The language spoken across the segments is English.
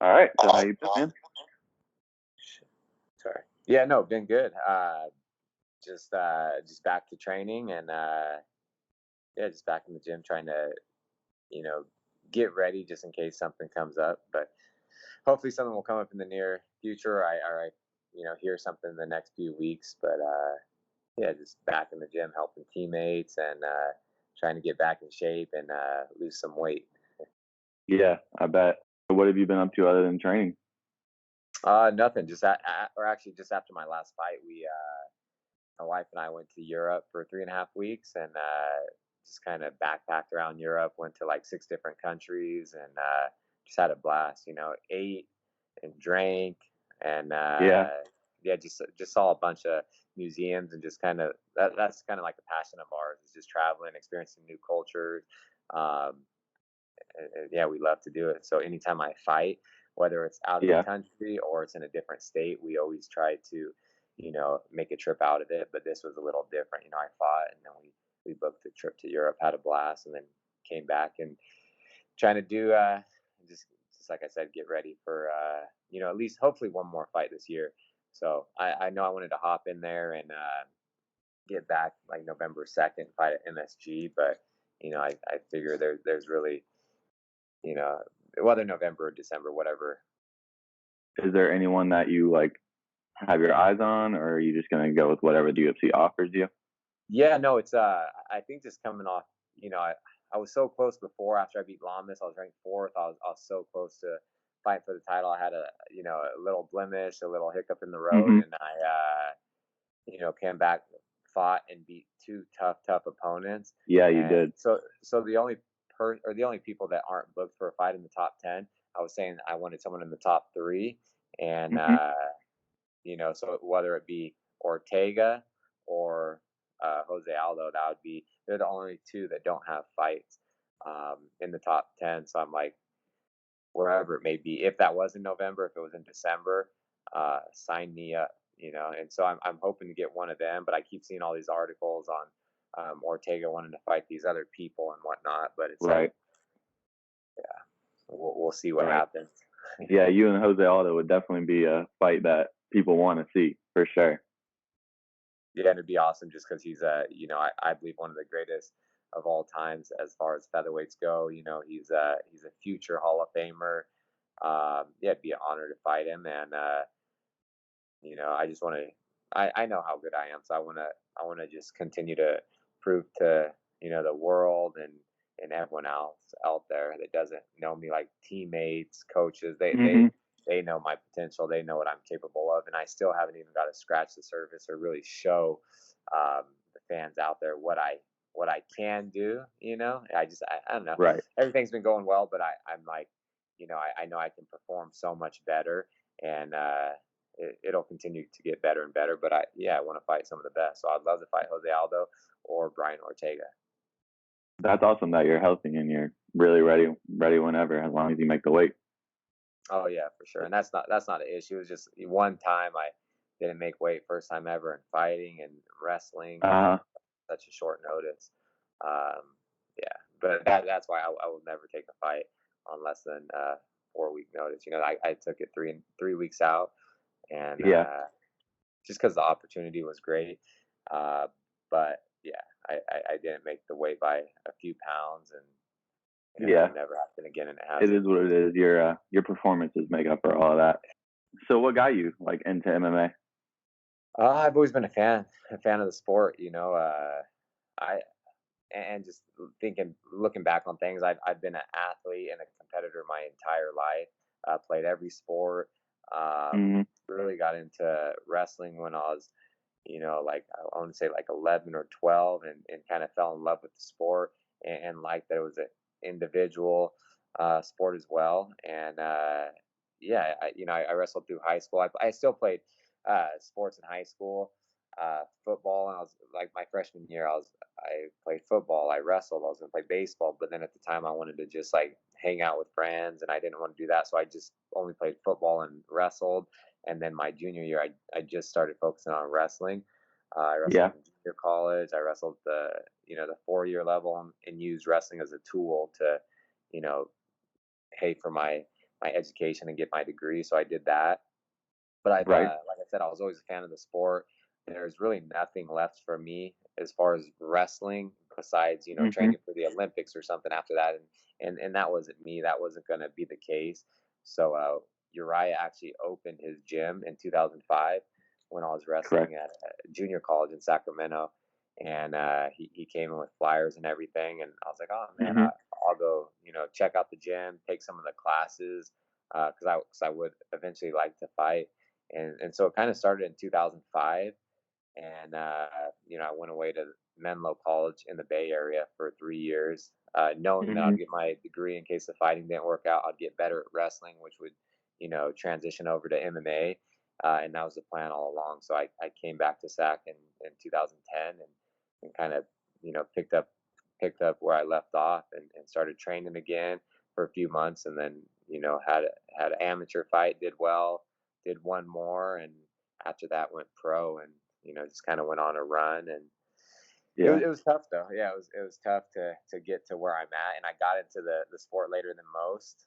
All right. So how you been, man? Sorry. Yeah, no, been good. Just back to training and yeah, just back in the gym trying to, you know, get ready just in case something comes up. But hopefully something will come up in the near future. I hear something in the next few weeks. But yeah, just back in the gym helping teammates and trying to get back in shape and lose some weight. Yeah, I bet. What have you been up to other than training? Nothing. Or actually, just after my last fight, my wife and I went to Europe for 3.5 weeks and just kind of backpacked around Europe. Went to like 6 different countries and just had a blast. Ate and drank and Yeah. yeah, just saw a bunch of museums and just that's kind of like a passion of ours is just traveling, experiencing new cultures. Um, yeah, we love to do it. So anytime I fight, whether it's out of the Yeah. country or it's in a different state, we always try to, make a trip out of it. But this was a little different. I fought and then we booked a trip to Europe, had a blast, and then came back and trying to do just like I said, get ready for at least hopefully one more fight this year. So I know I wanted to hop in there and get back like November 2nd, fight at MSG, but I figure there's really you know, whether November or December, whatever. Is there anyone that you like have your eyes on, or are you just gonna go with whatever the UFC offers you? Yeah, no, it's I think just coming off, I was so close before after I beat Lamas, I was ranked fourth. I was so close to fighting for the title. I had a little blemish, a little hiccup in the road, Mm-hmm. and I came back, fought and beat two tough opponents. Yeah, you And did. so the only people that aren't booked for a fight in the top 10, I was saying I wanted someone in the top three. And Mm-hmm. so whether it be Ortega or Jose Aldo, they're the only two that don't have fights in the top 10. So I'm like, wherever it may be, if that was in November, if it was in December, sign me up, And so I'm hoping to get one of them, but I keep seeing all these articles on Ortega wanting to fight these other people and whatnot. But it's like, Right. yeah, we'll see what Right. happens. Yeah, you and Jose Aldo would definitely be a fight that people want to see for sure. Yeah, and it'd be awesome just because he's I believe one of the greatest of all times as far as featherweights go. He's a future Hall of Famer. Yeah, it'd be an honor to fight him, and I just want to. I know how good I am, so I want to just continue to prove to the world and everyone else out there that doesn't know me, like teammates, coaches. They Mm-hmm. they they know my potential. They know what I'm capable of, and I still haven't even got to scratch the surface or really show the fans out there what I can do. I don't know. Right. Everything's been going well, but I'm like, I know I can perform so much better, and it'll continue to get better and better. But I want to fight some of the best. So I'd love to fight Jose Aldo or Brian Ortega. That's awesome that you're healthy and you're really ready whenever, as long as you make the weight. Oh yeah, for sure. And that's not an issue. It was just one time I didn't make weight, first time ever in fighting and wrestling, and Uh-huh. such a short notice. Yeah, but that's why I will never take a fight on less than 4 week notice. I took it 3 weeks out, and Yeah. just because the opportunity was great. Uh, but yeah, I didn't make the weight by a few pounds, and Yeah. that'll never happen again, and it It is hasn't. what it is. Your performances make up for all of that. So what got you like into MMA? I've always been a fan of the sport. I and just looking back on things, I've been an athlete and a competitor my entire life. Played every sport. Mm-hmm. Really got into wrestling when I was, like I want to say like 11 or 12, and kind of fell in love with the sport and liked that it was an individual sport as well. And yeah, I wrestled through high school. I still played sports in high school, football, and I was like my freshman year. I played football. I wrestled. I was gonna play baseball, but then at the time I wanted to just like hang out with friends, and I didn't want to do that, so I just only played football and wrestled. And then my junior year, I just started focusing on wrestling. I wrestled Yeah. in junior college. I wrestled the 4 year level and used wrestling as a tool to, you know, pay for my my education and get my degree. So I did that. But Right. like I said, I was always a fan of the sport. There's really nothing left for me as far as wrestling besides, Mhm. training for the Olympics or something after that. And that wasn't me. That wasn't going to be the case. So Uriah actually opened his gym in 2005 when I was Correct. wrestling at junior college in Sacramento. And he came in with flyers and everything. And I was like, oh man, Mhm. I'll go, check out the gym, take some of the classes because I would eventually like to fight. And so it kind of started in 2005. And, I went away to Menlo College in the Bay Area for 3 years, knowing that I'd Mhm. get my degree in case the fighting didn't work out. I'd get better at wrestling, which would, transition over to MMA. And that was the plan all along. So I came back to SAC in 2010 and kind of, picked up where I left off and started training again for a few months. And then, had an amateur fight, did well, did one more. And after that went pro and, just kind of went on a run. And Yeah. it was tough though. Yeah, it was tough to get to where I'm at, and I got into the sport later than most.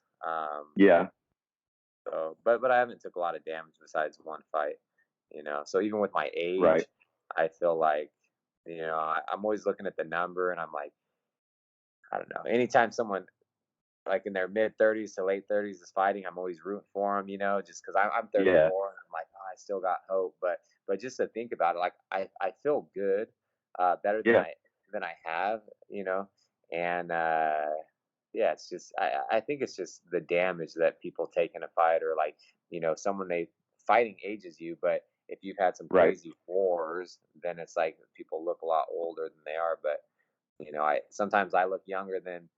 Yeah. So, but I haven't took a lot of damage besides one fight. So even with my Right. age, I feel like I'm always looking at the number, and I'm like, I don't know. Anytime someone like in their mid 30s to late 30s is fighting, I'm always rooting for them, just because I'm Yeah. 34 and I'm like, oh, I still got hope. But just to think about it, like I feel good, better than Yeah. I have, and yeah, it's just I think it's just the damage that people take in a fight, or like someone they fighting ages you, but if you've had some Right. crazy wars, then it's like people look a lot older than they are. But I sometimes I look younger than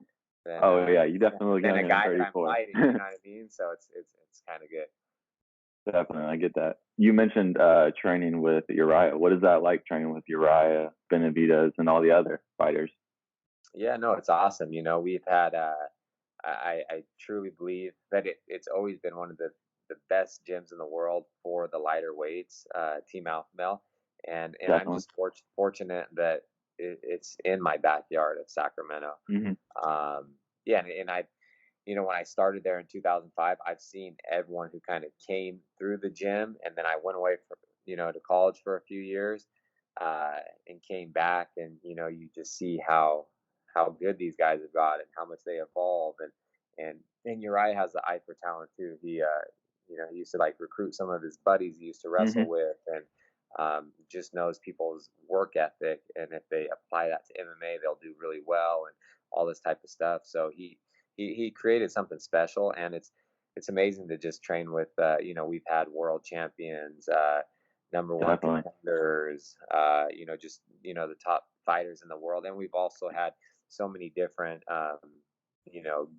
Oh uh yeah, you definitely look than a younger than guy that I'm 34. fighting. You know what I mean? So it's kind of good. Definitely, I get that. You mentioned training with Uriah. What is that like training with Uriah, Benavidez, and all the other fighters? Yeah, no, it's awesome. We've had I truly believe that it's always been one of the best gyms in the world for the lighter weights, Team AlphaMale, and I'm Definitely. just fortunate that it's in my backyard of Sacramento. Mhm. Um, yeah, and I when I started there in 2005, I've seen everyone who kind of came through the gym, and then I went away for to college for a few years, uh, and came back, and you just see how good these guys have got and how much they evolve, and Uriah has the eye for talent too. He used to like recruit some of his buddies he used to wrestle Mhm. with, and just knows people's work ethic, and if they apply that to MMA, they'll do really well, and all this type of stuff. So he created something special, and it's amazing to just train with. We've had world champions, number one Definitely. contenders, just the top fighters in the world, and we've also had so many different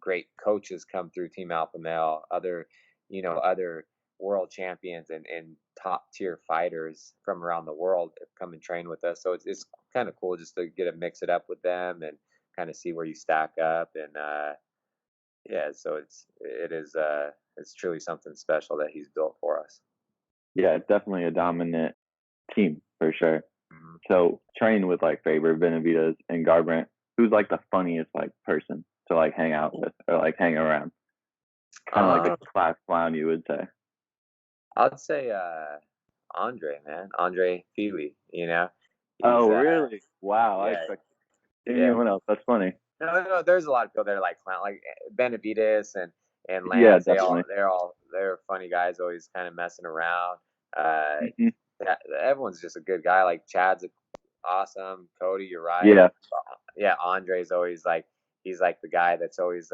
great coaches come through Team Alpha Male, other world champions and top tier fighters from around the world have come and train with us. So it's kind of cool just to get to mix it up with them and kind of see where you stack up. And yeah, so it's truly something special that he's built for us. Yeah, it's definitely a dominant team for sure. Mhm. So training with like Faber, Benavidez, and Garbrandt, who's like the funniest like person to like hang out with or like hang around? Kind of like the Um, class clown, you would say. I'd say Andre, man, Andre Feely. He's Oh, really? Wow, I yeah, expect yeah. anyone else. That's funny. No, there's a lot of people that are like clown, like Benavides and Yeah, Lance. definitely. They're funny guys, always kind of messing around. Uh, Hmm. everyone's just a good guy. Like Chad's awesome. Cody, Uriah, Yeah, yeah. Andre's always like he's like the guy that's always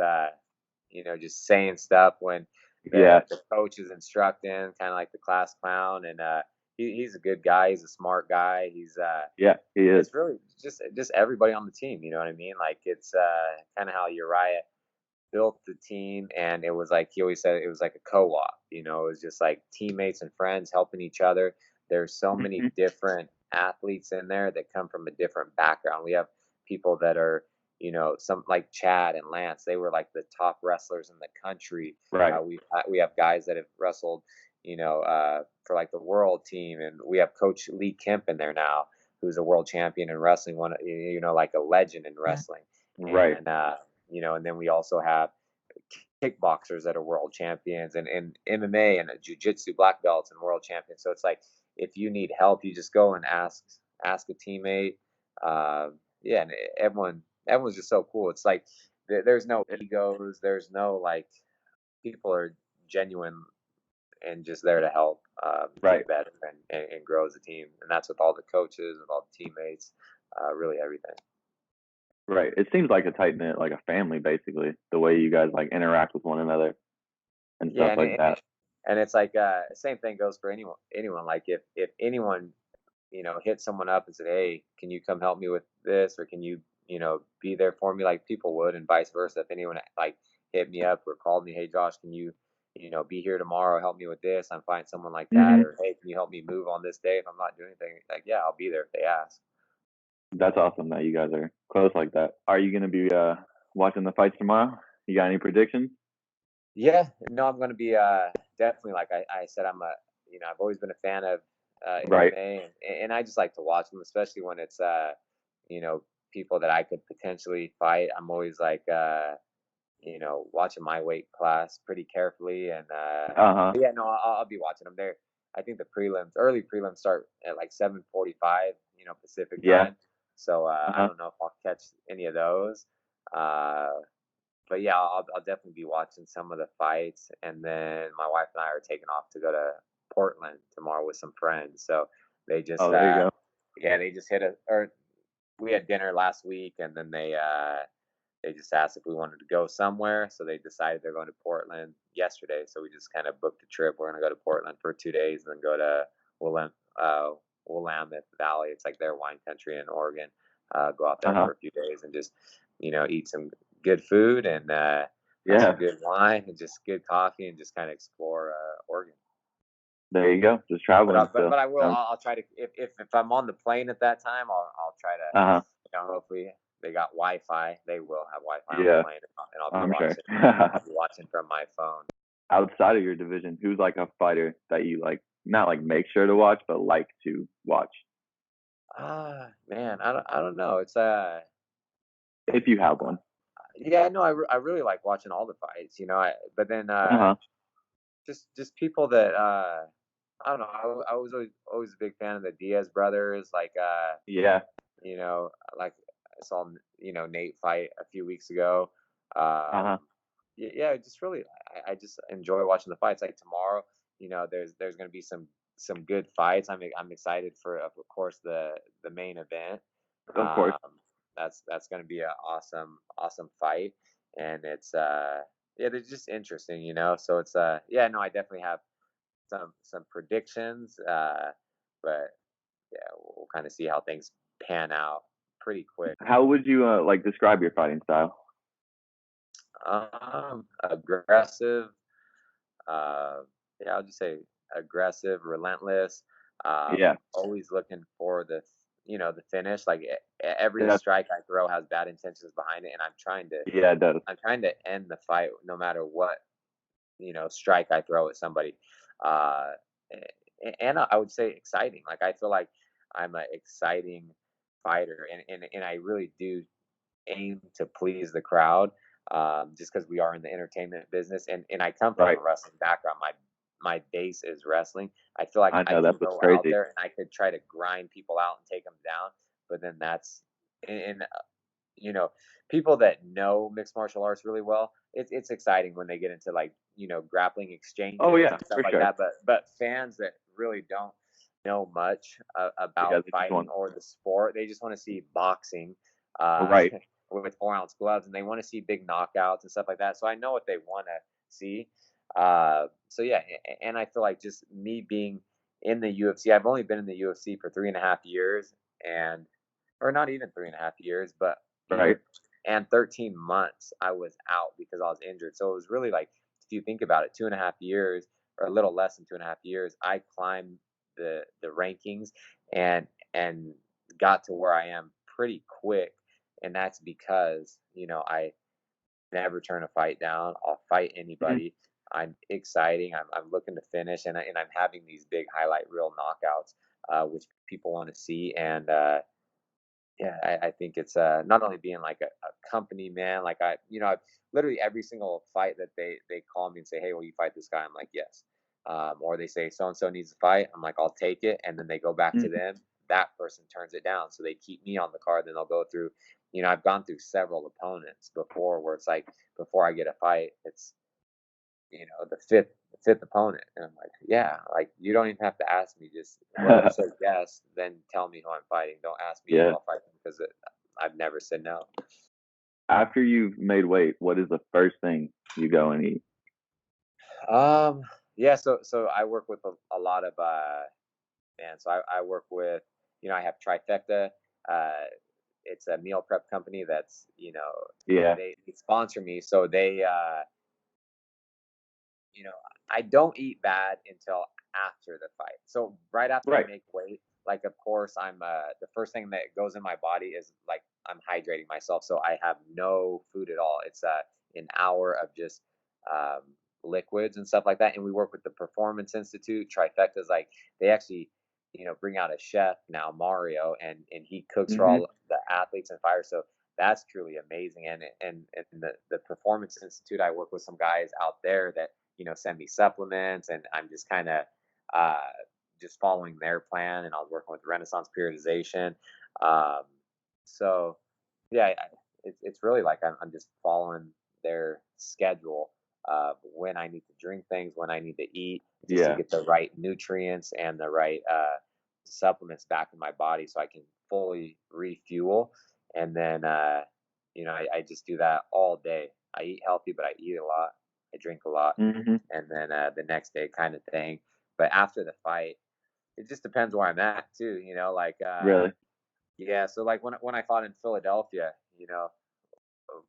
just saying stuff when yeah, the coach is instructing, kind of like the class clown. And he's a good guy. He's a smart guy. yeah. He is. It's really just everybody on the team. You know what I mean? Like it's kind of how Uriah built the team, and it was like he always said it was like a co-op. It was just like teammates and friends helping each other. There's so many Hmm. different athletes in there that come from a different background. We have people that are some like Chad and Lance. They were like the top wrestlers in the country. Right. We have guys that have wrestled for like the world team, and we have Coach Lee Kemp in there now, who's a world champion in wrestling, one like a legend in wrestling. Right. And and then we also have kickboxers that are world champions, and MMA and jiu-jitsu black belts and world champions. So it's like if you need help, you just go and ask a teammate. Uh, yeah, and everyone's just so cool. It's like there's no egos. There's no like people are genuine and just there to help Right. get better and grow as a team. And that's with all the coaches, with all the teammates, really everything. Right. It seems like a tight knit, like a family, basically. The way you guys like interact with one another and Yeah, stuff like that. and it's like same thing goes for anyone. Like if anyone hit someone up and said, "Hey, can you come help me with this?" or "Can you be there for me?" Like people would, and vice versa. If anyone like hit me up or called me, "Hey, Josh, can you be here tomorrow? Help me with this." I'm finding someone like that, Hmm. or "Hey, can you help me move on this day if I'm not doing anything?" Like, yeah, I'll be there if they ask. That's awesome that you guys are close like that. Are you gonna be watching the fights tomorrow? You got any predictions? Yeah, no, I'm gonna be definitely like I said, I've always been a fan of Right. MMA, and I just like to watch them, especially when it's you know people that I could potentially fight. I'm always like watching my weight class pretty carefully, and Uh-huh. yeah, no, I'll be watching them there. I think the early prelims start at like 7:45, Pacific Yeah. time. So I Uh-huh. don't know if I'll catch any of those. Uh, but yeah, I'll definitely be watching some of the fights, and then my wife and I are taking off to go to Portland tomorrow with some friends. So they just, Oh, there you go. yeah, they just or we had dinner last week, and then they just asked if we wanted to go somewhere. So they decided they're going to Portland yesterday. So we just kind of booked a trip. We're gonna go to Portland for 2 days, and then go to Willam, uh, Willamette Valley. It's like their wine country in Oregon. Go out there Uh-huh. for a few days and just eat some good food and have some Yeah. good wine and just good coffee and just kind of explore Oregon. There you go. Just But traveling still. I will. Sounds I'll try to if I'm on the plane at that time, I'll try to. uh-huh. Hopefully they got Wi-Fi. They will have Wi-Fi on the Yeah, plane, and I'll be I'm sure. watching. I'll be watching from my phone. Outside of your division, who's like a fighter that you like not like make sure to watch, but like to watch? Man, I don't know. It's If you have one. yeah, no, I really like watching all the fights. But then Uh-huh. just people that I don't know. I was always a big fan of the Diaz brothers. Like Yeah. you know, like I saw Nate fight a few weeks ago. Um, Uh-huh. yeah, just really, I just enjoy watching the fights. Like tomorrow, there's going to be some good fights. I'm excited for, of course, the main event. Of course. That's going to be an awesome fight, and it's yeah, they're just interesting, So it's yeah, no, I definitely have some predictions, but yeah, we'll kind of see how things pan out pretty quick. How would you like describe your fighting style? Aggressive. Uh, yeah, I'll just say aggressive, relentless. Yeah. Always looking for the finish. Like every That's strike I throw has bad intentions behind it, and yeah, it does. I'm trying to end the fight no matter what strike I throw at somebody. Uh, and I would say exciting. Like I feel like I'm an exciting fighter, and I really do aim to please the crowd, just because we are in the entertainment business, and I come from Right. a wrestling background. My base is wrestling. I feel like I I know can that's what's go out crazy. there and I could try to grind people out and take them down, but then that's and you know, people that know mixed martial arts really well, it's exciting when they get into like grappling Oh exchanges yeah, and stuff for like sure. that. But fans that really don't know much Yeah, about they just fighting want or the sport, they just want to see boxing uh, right. with 4 ounce gloves, and they want to see big knockouts and stuff like that. So I know what they want to see. So yeah, and I feel like just me being in the UFC, I've only been in the UFC for 3.5 years, and or not even 3.5 years, but Right. even and 13 months I was out because I was injured. So it was really like, if you think about it, 2.5 years or a little less than 2.5 years, I climbed the rankings and got to where I am pretty quick. And that's because, I never turn a fight down. I'll fight Mhm. anybody. I'm exciting. I'm looking to finish, and I'm having these big highlight reel knockouts, which people want to see. And Yeah, I think it's not only being like a company man, like I literally every single fight that they call me and say, hey, will you fight this guy? I'm like, yes. Or they say so and so needs to fight. I'm like, I'll take it, and then they go back to Mhm. them. That person turns it down, so they keep me on the card. Then they'll go through. I've gone through several opponents before, where it's like before I get a fight, it's the fifth opponent, and I'm like, yeah, like you don't even have to ask me. Just whoever says yes, then tell me who I'm fighting. Don't ask me if Yeah. I'll fight them because I've never said no. After you've made weight, what is the first thing you go and eat? Um, yeah, so I work with a lot of man. So I work with, I have Trifecta. Uh, it's a meal prep company that's, Yeah. they sponsor me, so you know, I don't eat bad until after the fight. So right after I Right. make weight, like of course I'm the first thing that goes in my body is like I'm hydrating myself. So I have no food at all. It's an hour of just um, liquids and stuff like that. And we work with the Performance Institute. Trifecta's like they actually, bring out a chef now, Mario, and he cooks for Mhm. all the athletes and fighters. So that's truly amazing. And the Performance Institute, I work with some guys out there that send me supplements, and I'm just kind of uh, just following their plan. And I was working with Renaissance periodization. Um, so yeah, it's really like I'm just following their schedule of when I need to drink things, when I need to eat, just to Yeah. get the right nutrients and the right supplements back in my body so I can fully refuel. And then, I just do that all day. I eat healthy, but I eat a lot. I drink a lot, Mhm. and then the next day kind of thing. But after the fight, it just depends where I'm at too. Like Really? yeah. So like when I fought in Philadelphia,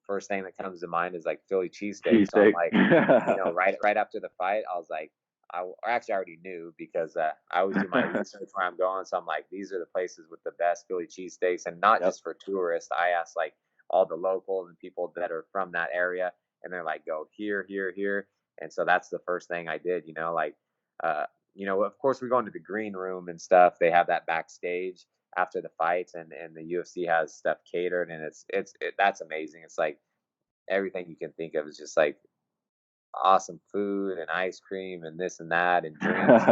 first thing that comes to mind is like Philly cheesesteak. So I'm Cheesesteak. like, right after the fight, I was like, or actually I already knew because I always do my research where I'm going. So I'm like, these are the places with the best Philly cheesesteaks, and not Yep. just for tourists. I asked like all the locals and people that are from that area, and they're like, go here, here, here. And so that's the first thing I did. Like, uh, of course we go into the green room and stuff. They have that backstage after the fights, and the UFC has stuff catered, and that's amazing. It's like everything you can think of is just like awesome food and ice cream and this and that and drinks.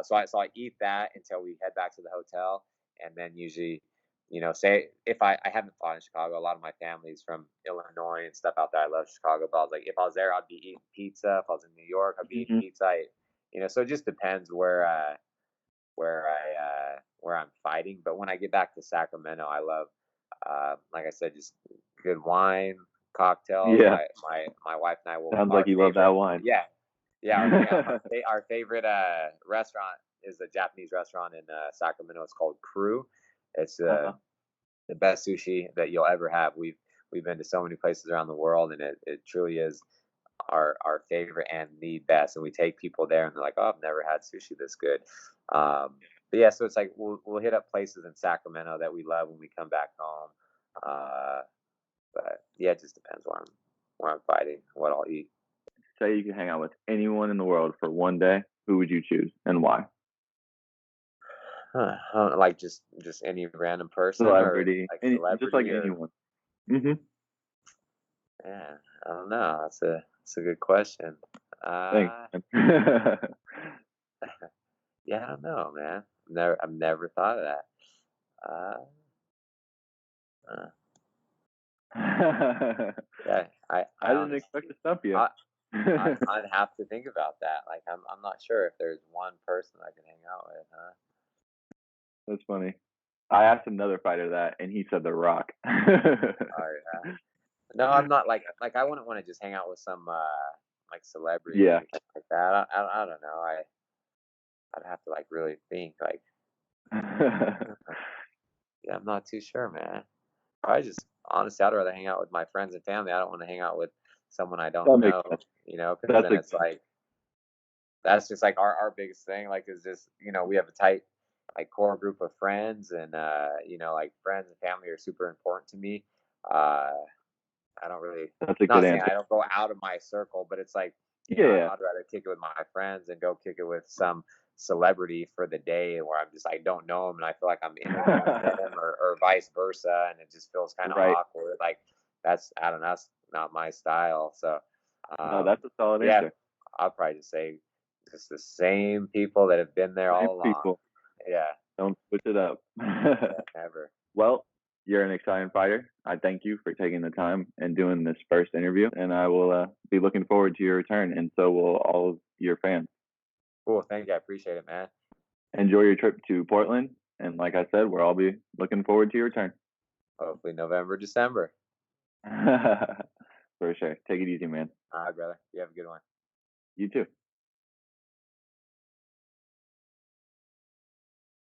So I eat that until we head back to the hotel, and then usually, say if I haven't fought in Chicago, a lot of my family's from Illinois and stuff out there. I love Chicago, but I was like, if I was there, I'd be eating pizza. If I was in New York, I'd be eating Mhm. pizza. So it just depends where I'm fighting. But when I get back to Sacramento, I love, like I said, just good wine, cocktails. Yeah. My wife and I will Sounds like our you love that favorite, wine. yeah, yeah, our favorite restaurant is a Japanese restaurant in Sacramento. It's called Crew. It's Uh-huh. the best sushi that you'll ever have. We've been to so many places around the world, and it truly is our favorite and the best. And we take people there, and they're like, "Oh, I've never had sushi this good." But yeah, so it's like we'll hit up places in Sacramento that we love when we come back home. Uh, but yeah, it just depends where I'm fighting, what I'll eat. Say you could hang out with anyone in the world for one day, who would you choose and why? Like just any random person or Celebrity, like just like celebrity or anyone. Mhm. yeah, I don't know. That's a good question. Thanks, Uh, man. yeah, I don't know, man. I've never thought of that. Uh, uh, I yeah, I didn't honestly, expect to stump you. I, I'd have to think about that. Like, I'm not sure if there's one person I can hang out with, huh? That's funny. I asked another fighter that, and he said The Rock. Oh yeah. No, I'm not like I wouldn't want to just hang out with some like celebrity or Yeah. anything like that. I don't know. I'd have to like really think. Like, yeah, I'm not too sure, man. Probably just honestly, I'd rather hang out with my friends and family. I don't want to hang out with someone I That don't makes know. sense. Because That's then a it's like that's just like our biggest thing. Like, is just we have a tight like core group of friends, and like friends and family are super important to me. Uh, I don't really, that's a good not saying answer. I don't go out of my circle, but it's like Yeah. I'd rather kick it with my friends and go kick it with some celebrity for the day, where I'm just, I don't know him and I feel like I'm interviewing him, or vice versa, and it just feels kind of Right. awkward. Like, I don't know, that's not my style. So, No, um, that's a solid yeah, answer. I'll probably just say just the same people that have been there Same all along. people. Yeah, Don't switch it up. yeah, never. Well, you're an exciting fighter. I thank you for taking the time and doing this first interview, and I will be looking forward to your return, and so will all of your fans. Cool. Thank you. I appreciate it, man. Enjoy your trip to Portland, and like I said, we'll all be looking forward to your return. Hopefully November, December. For sure. Take it easy, man. All right, brother. You have a good one. You too.